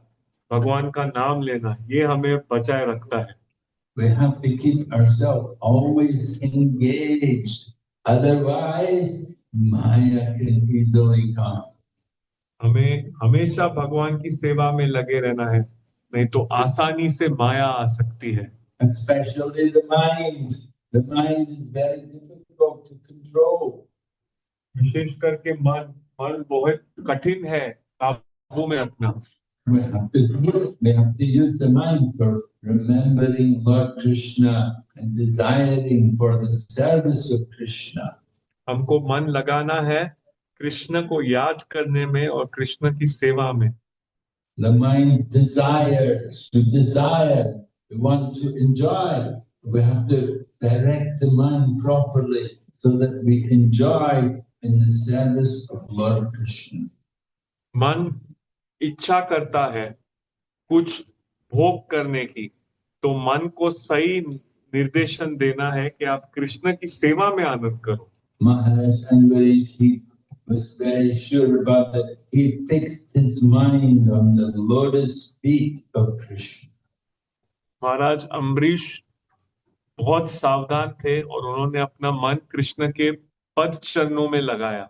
भगवान का नाम लेना, ये हमें बचाए रखता है। We have to keep ourselves always engaged, otherwise Maya can easily come. हमें हमेशा भगवान की सेवा में लगे रहना है, नहीं तो आसानी से माया आ सकती है। Especially the mind. The mind is very difficult to control. विशेष करके मन बहुत कठिन है काबू में रखना। We have to use the mind for remembering Lord Krishna and desiring for the service of Krishna. हमको मन लगाना है कृष्ण को याद करने में और कृष्ण की सेवा में। The mind desires to desire we want to enjoy. We have to direct the mind properly so that we enjoy in the service of Lord Krishna. मन इच्छा करता है कुछ भोग करने की, तो मन को सही निर्देशन देना है कि आप कृष्ण की सेवा में आनंद करो. Maharaj Ambarish, he was very sure about that. He fixed his mind on the lotus feet of Krishna. महाराज अम्बरीश बहुत सावधान थे और उन्होंने अपना मन कृष्ण के पद चरणों में लगाया.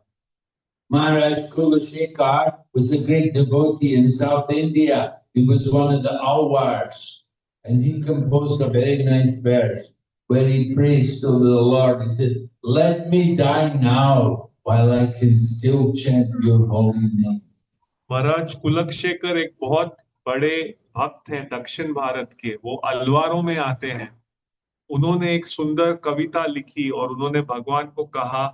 Maharaj Kulashekar was a great devotee in South India. He was one of the Alwars, and he composed a very nice verse where he prays to the Lord. He said, "Let me die now while I can still chant your holy name." महाराज कुलक्षेकर एक बहुत बड़े भक्त हैं दक्षिण भारत के, वो Alvaro में आते हैं. उन्होंने एक सुंदर कविता लिखी और उन्होंने भगवान को कहा,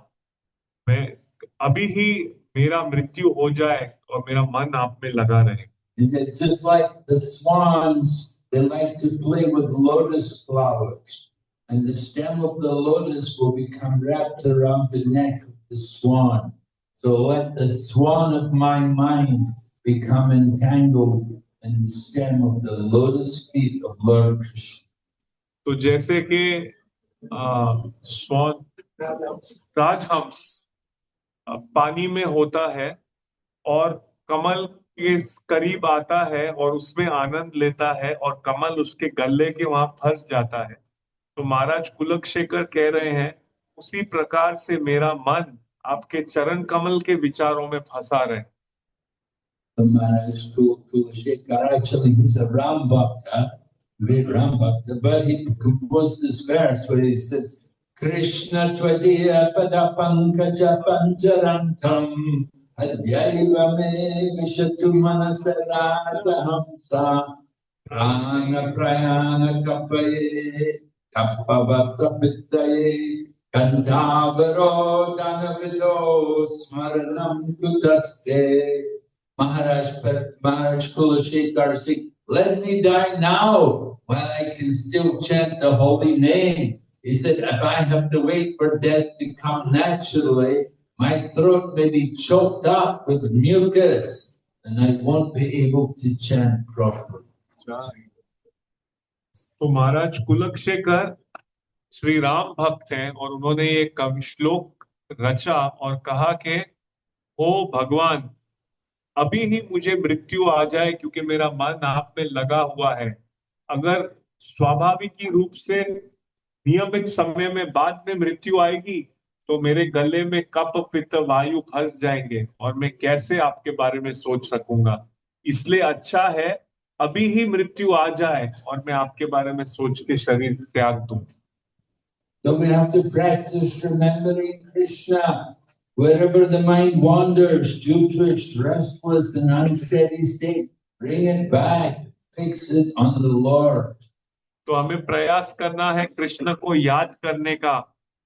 मैं अभी ही मेरा मृत्यु हो जाए और मेरा मन आप में लगा रहे. It's just like the swans, they like to play with lotus flowers, and the stem of the lotus will become wrapped around the neck of the swan. So let the swan of my mind become entangled in the stem of the lotus feet of Lord Krishna. तो जैसे कि स्वान राजहंस पानी में होता है और कमल के करीब आता है और उसमें आनंद लेता है और कमल उसके गले के वहां फंस जाता है, तो महाराज कुलक्षेकर कह रहे हैं उसी प्रकार से मेरा मन आपके चरण कमल के विचारों में फंसा रहे. So Maharaj Kulashekar, actually he's a Ram Bhakta, great Ram Bhakta, but he composed this verse where he says, Krishna Tvadiya Pada Pankaja Pancharantam Adyaiva Me Vishatu Manasarada Hamsa Prana Prayana Kapaye Kapavata Pittaye Kandavaro Danavido Smaranam Kutaste. Maharaj Kulashekar said, "Let me die now while I can still chant the holy name." He said, if I have to wait for death to come naturally, my throat may be choked up with mucus and I won't be able to chant properly. तो महाराज कुलक्षेकर श्री राम भक्त हैं और उन्होंने ये कवि श्लोक रचा और कहा कि ओ भगवान, अभी ही मुझे मृत्यु आ जाए क्योंकि मेरा मन आप में लगा हुआ है. अगर स्वाभाविक रूप से नियमित समय में बाद में मृत्यु आएगी तो मेरे गले में कफ पित्त वायु फंस जाएंगे और मैं कैसे आपके बारे में सोच सकूंगा. इसलिए अच्छा है अभी ही मृत्यु आ जाए और मैं आपके बारे में सोच के शरीर त्याग दूं. So we have to practice remembering Krishna. Wherever the mind wanders due to its restless and unsteady state, bring it back, fix it on the Lord. तो हमें प्रयास करना है कृष्ण को याद करने का.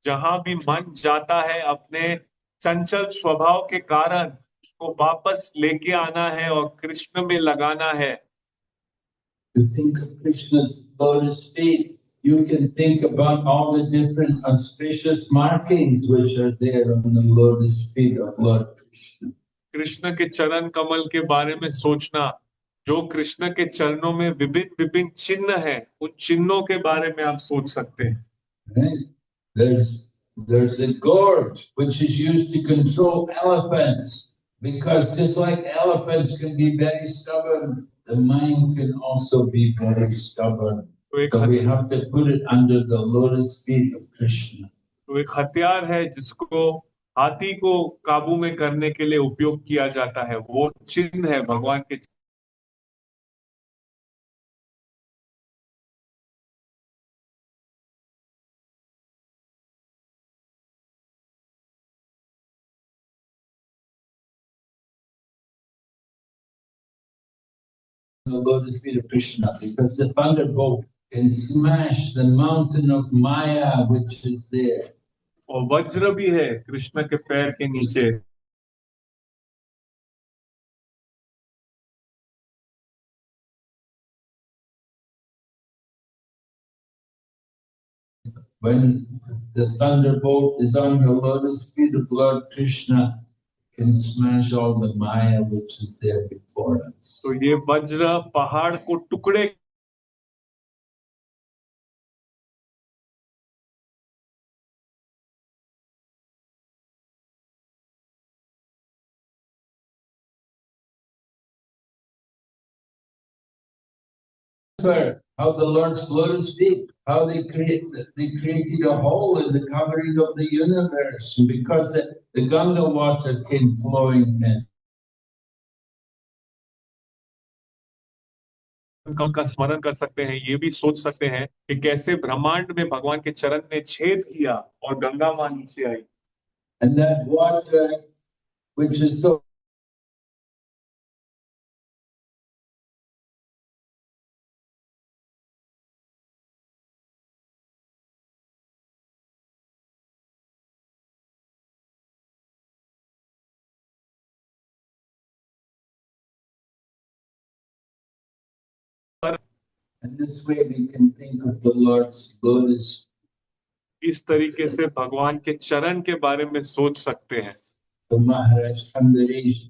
जहां भी मन जाता है अपने चंचल स्वभाव के कारण उसको वापस लेके आना है और कृष्ण में लगाना है. To think of Krishna's lotus feet, you can think about all the different auspicious markings which are there on the lotus feet of Lord Krishna. Krishna के चरण कमल के बारे में सोचना, जो कृष्ण के चरणों में विभिन्न विभिन्न चिन्ह हैं, उन चिन्हों के बारे में आप सोच सकते हैं. Right? There's a gourd which is used to control elephants, because just like elephants can be very stubborn, the mind can also be very stubborn. So we have to put it under the lotus feet of Krishna. तो एक हथियार है जिसको हाथी को काबू में करने के लिए उपयोग किया जाता है, वो चिन्ह है भगवान के. The lotus feet of Krishna, because the thunderbolt can smash the mountain of Maya which is there. और वज्र भी है कृष्ण के पैर के नीचे. when the thunderbolt is on the lotus feet of Lord Krishna, can smash all the Maya which is there before us. तो ये वज्र पहाड़ को टुकड़े Remember how the Lord's lotus feet, how they created a hole in the covering of the universe, and because the Ganga water came flowing in. का स्मरण कर सकते हैं, ये भी सोच सकते हैं कि कैसे ब्रह्मांड में भगवान के चरण ने छेद किया और गंगा मां नीचे आई। And that water, which is so and this way we can think of the Lord's lotus. इस तरीके से भगवान के चरण के बारे में सोच सकते हैं। The Maharaj Ambarish,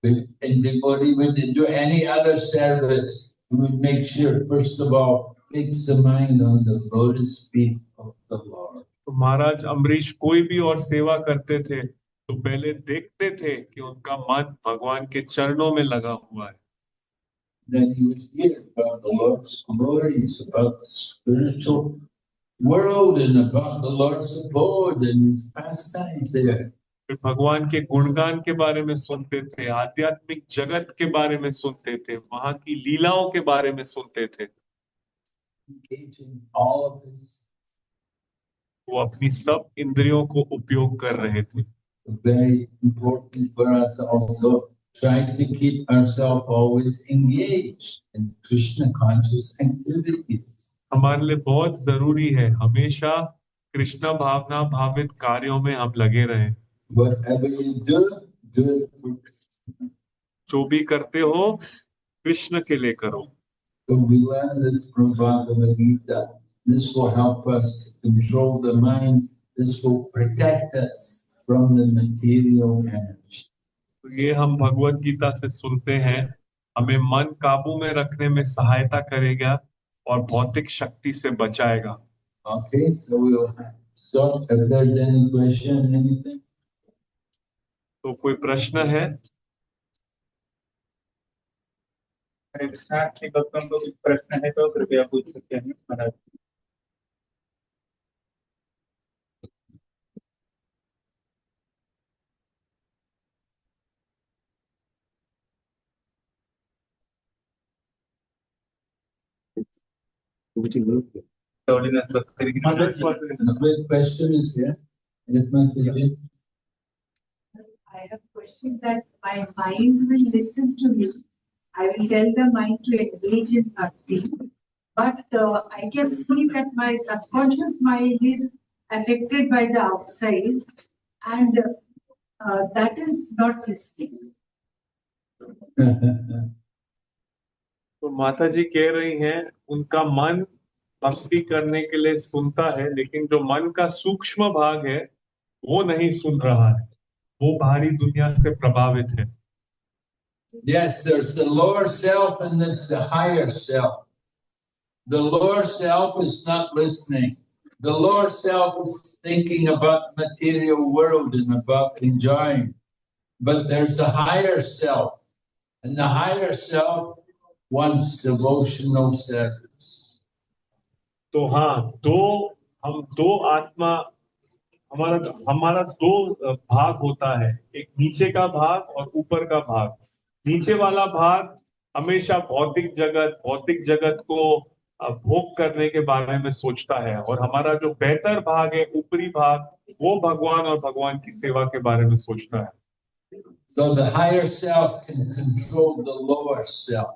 and before he would do any other service, he would make sure, first of all, fix the mind on the lotus feet of the Lord. तो महाराज अम्बरीश कोई भी और सेवा करते थे तो पहले देखते थे कि उनका मन भगवान के चरणों में लगा हुआ है। Then he would hear about the Lord's glories, about the spiritual world, and about the Lord's abode and his pastimes there. फिर भगवान के गुणगान के बारे में सुनते थे, आध्यात्मिक जगत के बारे में सुनते थे, वहां की लीलाओं के बारे में सुनते थे। Engaging all of this. वो अपनी सब इंद्रियों को उपयोग कर रहे थे। Very important for us also, try to keep ourselves always engaged in Krishna conscious activities. हमारे लिए बहुत जरूरी है हमेशा कृष्ण भावना भावित कार्यों में हम लगे रहें। Whatever you do it for Krishna. जो भी करते हो कृष्ण के लिए करो। So we learn this from Bhagavad Gita. This will help us to control the mind. This will protect us from the material energy. तो ये हम भगवत गीता से सुनते हैं, हमें मन काबू में रखने में सहायता करेगा और भौतिक शक्ति से बचाएगा। Okay, so we'll stop. If there's any question, anything. तो कोई प्रश्न है? के भक्तों को प्रश्न है तो कृपया पूछ सकते हैं महाराज। The question is here. I have a question that my mind will listen to me. I will tell the mind to engage in bhakti, but I can see that my subconscious mind is affected by the outside, and that is not listening. तो माता जी कह रही हैं उनका मन भक्ति करने के लिए सुनता है, लेकिन जो मन का सूक्ष्म भाग है वो नहीं सुन रहा है, वो बाहरी दुनिया से प्रभावित है। Yes, there's the lower self and there's the higher self. The lower self is not listening. The lower self is thinking about the material world and about enjoying. But there's a higher self, and the higher self wants devotional service. तो हाँ, हम दो आत्मा, हमारा दो भाग होता है, एक नीचे का भाग और ऊपर का भाग। नीचे वाला भाग हमेशा भौतिक जगत को भोग करने के बारे में सोचता है, और हमारा जो बेहतर भाग है, ऊपरी भाग, वो भगवान और भगवान की सेवा के बारे में सोचता है। So the higher self can control the lower self.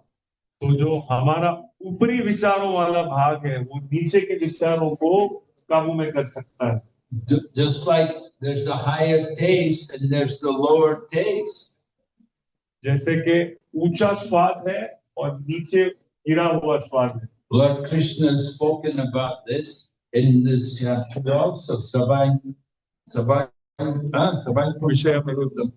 तो जो हमारा ऊपरी विचारों वाला भाग है, वो नीचे के विचारों को काबू में कर सकता है। Just like there's a higher taste and there's the lower taste. जैसे कि ऊंचा स्वाद है और नीचे गिरा हुआ स्वाद है। Lord Krishna has spoken about this. in this chapter also. Sabai विषय निवर्तन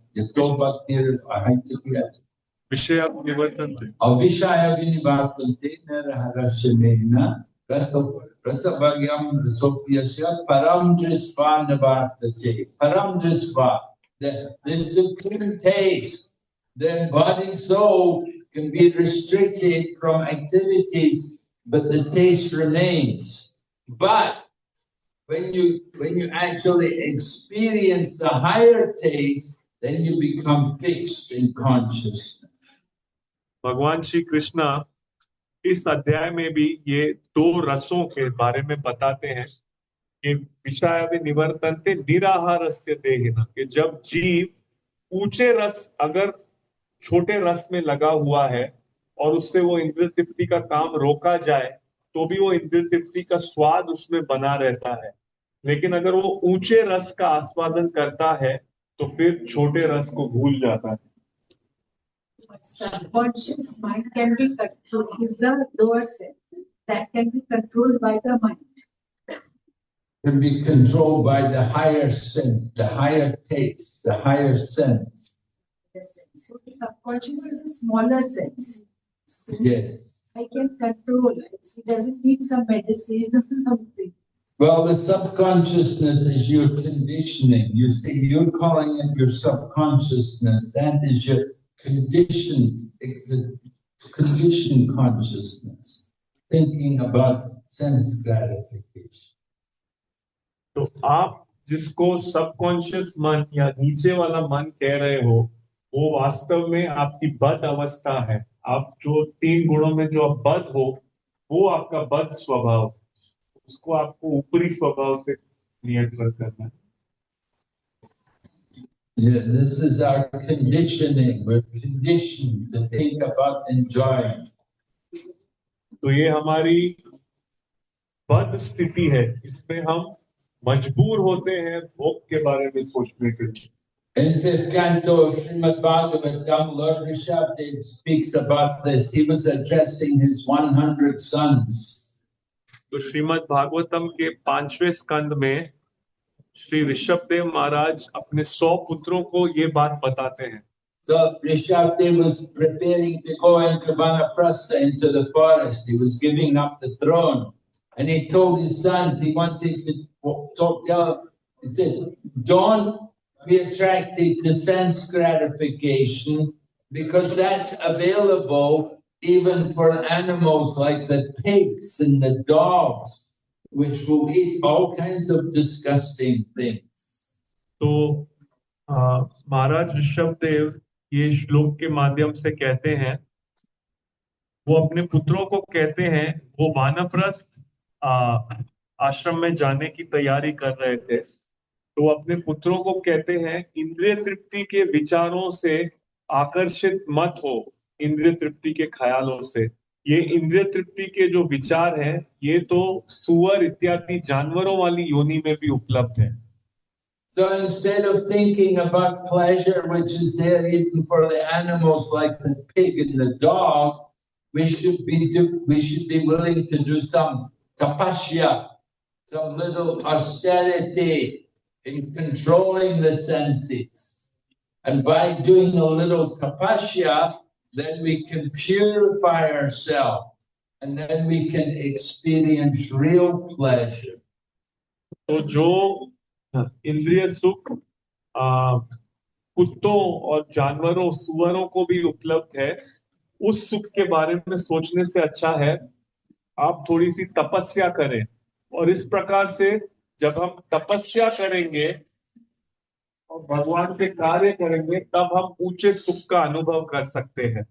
विषय निवर्तन Avishaya Vinivartante Naraharashanena Rasavagyam Rasopyasya Paramdrisva Navartate. Paramdrisva, the supreme taste. The body and soul can be restricted from activities, but the taste remains. But when you actually experience the higher taste, then you become fixed in consciousness. भगवान श्री कृष्णा इस अध्याय में भी ये दो रसों के बारे में बताते हैं कि विषय निवर्तन्ते निराहारस्य देहिना, कि जब जीव ऊंचे रस अगर छोटे रस में लगा हुआ है और उससे वो इंद्रिय तृप्ति का काम रोका जाए तो भी वो इंद्रिय तृप्ति का स्वाद उसमें बना रहता है, लेकिन अगर वो ऊंचे रस का आस्वादन करता है तो फिर छोटे रस को भूल जाता है. Subconscious mind can be controlled, is the lower sense that can be controlled by the mind. Can be controlled by the higher sense, the higher taste, the higher sense. So the subconscious is the smaller sense. So yes. I can control it. It doesn't need some medicine or something. Well, the subconsciousness is your conditioning. You see, you're calling it your subconsciousness. That is your conditioned consciousness, thinking about sense gratification. तो आप जिसको subconscious मन या नीचे वाला मन कह रहे हो, वो वास्तव में आपकी बद अवस्था है. आप जो 3 गुणों में जो आप बद हो, वो आपका बद स्वभाव, उसको आपको ऊपरी स्वभाव से नियंत्रण करना है. Yeah, this is our conditioning. We're conditioned to think about enjoying. तो ये हमारी बद स्थिति है, इसमें हम मजबूर होते हैं भोग के बारे में सोचने के लिए. In the canto of Srimad Bhagavatam, Lord Rishabdev speaks about this. He was addressing his 100 sons. तो श्रीमद् भागवतम के 5वें स्कंद में श्री ऋषभदेव महाराज अपने 100 पुत्रों को ये बात बताते हैं. So Rishabdev was preparing to go into Vanaprastha, into the forest. He was giving up the throne, and he told his sons, he wanted to he said, don't be attracted to sense gratification, because that's available even for animals like the pigs and the dogs, which will eat all kinds of disgusting things. तो महाराज ऋषभदेव ये श्लोक के माध्यम से कहते हैं, वो अपने पुत्रों को कहते हैं, वो वानप्रस्थ आश्रम में जाने की तैयारी कर रहे थे, तो अपने पुत्रों को कहते हैं इंद्रिय तृप्ति के विचारों से आकर्षित मत हो, इंद्रिय तृप्ति के ख्यालों से. ये इंद्रिय तृप्ति के जो विचार हैं, ये तो सुअर इत्यादि जानवरों वाली योनि में भी उपलब्ध है. So instead of thinking about pleasure, which is there even for the animals like the pig and the dog, we should be willing to do some tapasya, some little austerity in controlling the senses. And by doing a little tapasya, then we can purify ourselves, and then we can experience real pleasure. तो जो इंद्रिय सुख कुत्तों और जानवरों सुअरों को भी उपलब्ध है, उस सुख के बारे में सोचने से अच्छा है आप थोड़ी सी तपस्या करें. और इस प्रकार से जब हम तपस्या करेंगे और भगवान के कार्य करेंगे, तब हम ऊंचे सुख का अनुभव कर सकते हैं.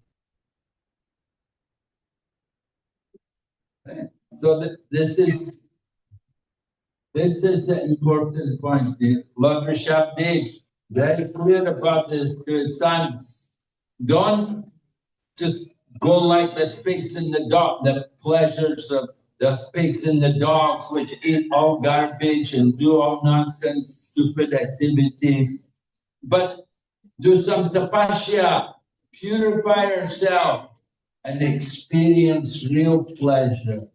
So this is an important point. Lord Rishabdev very clear about this to his sons. Don't just go like the pigs and the dog, the pleasures of the pigs and the dogs, which eat all garbage and do all nonsense, stupid activities. But do some tapasya, purify yourself, and experience real pleasure.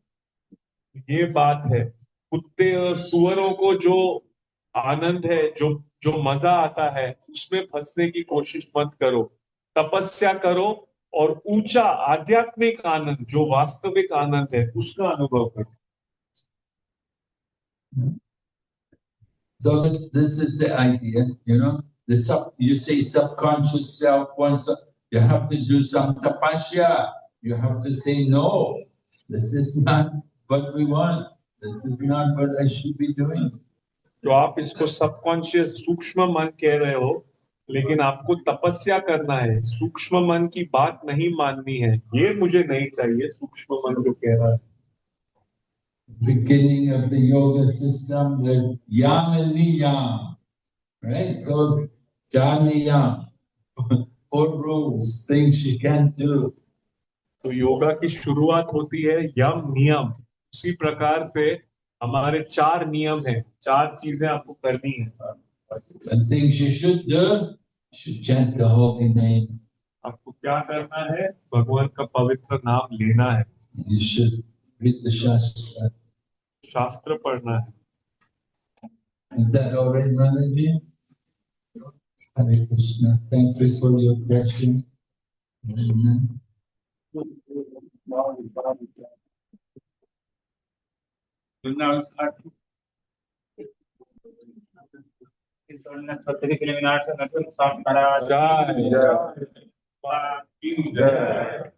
ये बात है कुत्ते और सुअरों को जो आनंद है, जो जो मजा आता है, उसमें फंसने की कोशिश मत करो। तपस्या करो और ऊंचा आध्यात्मिक आनंद, जो वास्तविक आनंद है, उसका अनुभव करो। So this is the idea, you know. You say subconscious self wants. You have to do some tapasya. You have to say no. This is not what we want. This is not what I should be doing. तो आप इसको subconscious सूक्ष्म मन कह रहे हो, लेकिन आपको तपस्या करना है, सूक्ष्म मन की बात नहीं माननी है। ये मुझे नहीं चाहिए, सूक्ष्म मन जो कह रहा है। Beginning of the yoga system, the yam and niyam, right? So jam niyam, 4 rules, things you can't do. तो योगा की शुरुआत होती है यम नियम। उसी प्रकार से हमारे 4 नियम हैं, 4 चीजें आपको करनी है। And things you should do, you should chant the holy name. आपको क्या करना है? भगवान का पवित्र नाम लेना है। You should read the Shastra. शास्त्र पढ़ना है। Is that all right, Manaji? Hare Krishna. Thank you for your question. Amen. जय जय